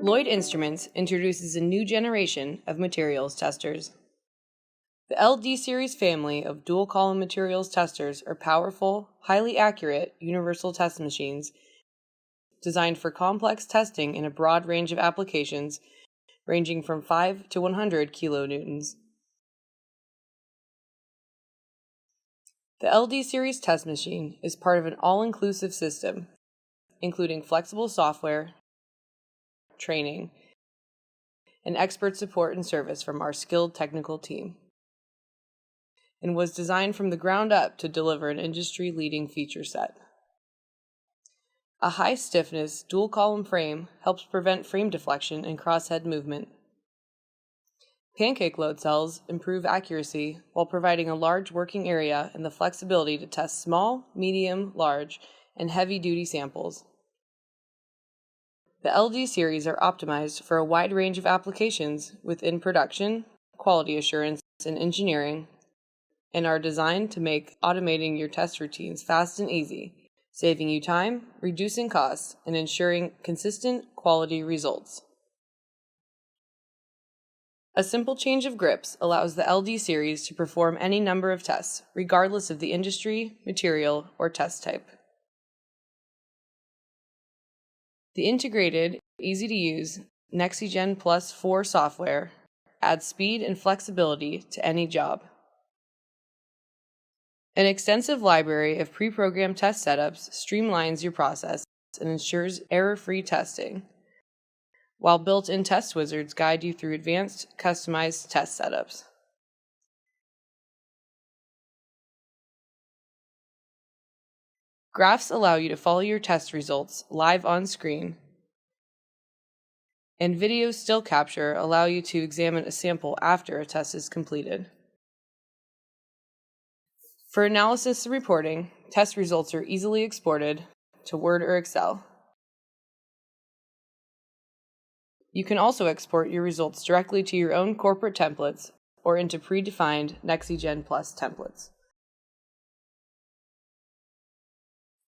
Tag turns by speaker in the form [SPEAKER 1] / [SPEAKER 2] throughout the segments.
[SPEAKER 1] Lloyd Instruments introduces a new generation of materials testers. The LD series family of dual-column materials testers are powerful, highly accurate, universal test machines designed for complex testing in a broad range of applications ranging from 5 to 100 kilonewtons. The LD series test machine is part of an all-inclusive system, including flexible software, training, and expert support and service from our skilled technical team, and was designed from the ground up to deliver an industry-leading feature set. A high-stiffness, dual-column frame helps prevent frame deflection and crosshead movement. Pancake load cells improve accuracy while providing a large working area and the flexibility to test small, medium, large, and heavy-duty samples. The LD series are optimized for a wide range of applications within production, quality assurance, and engineering, and are designed to make automating your test routines fast and easy, saving you time, reducing costs, and ensuring consistent quality results. A simple change of grips allows the LD series to perform any number of tests, regardless of the industry, material, or test type. The integrated, easy-to-use NexiGen Plus 4 software adds speed and flexibility to any job. An extensive library of pre-programmed test setups streamlines your process and ensures error-free testing, while built-in test wizards guide you through advanced, customized test setups. Graphs allow you to follow your test results live on screen, and video still capture allow you to examine a sample after a test is completed. For analysis and reporting, test results are easily exported to Word or Excel. You can also export your results directly to your own corporate templates or into predefined NexiGen Plus templates.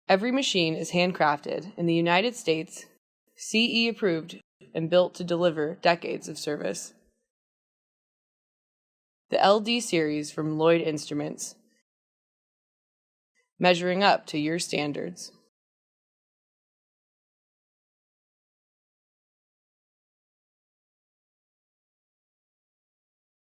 [SPEAKER 1] Every machine is handcrafted in the United States, CE approved, and built to deliver decades of service. The LD series from Lloyd Instruments, measuring up to your standards.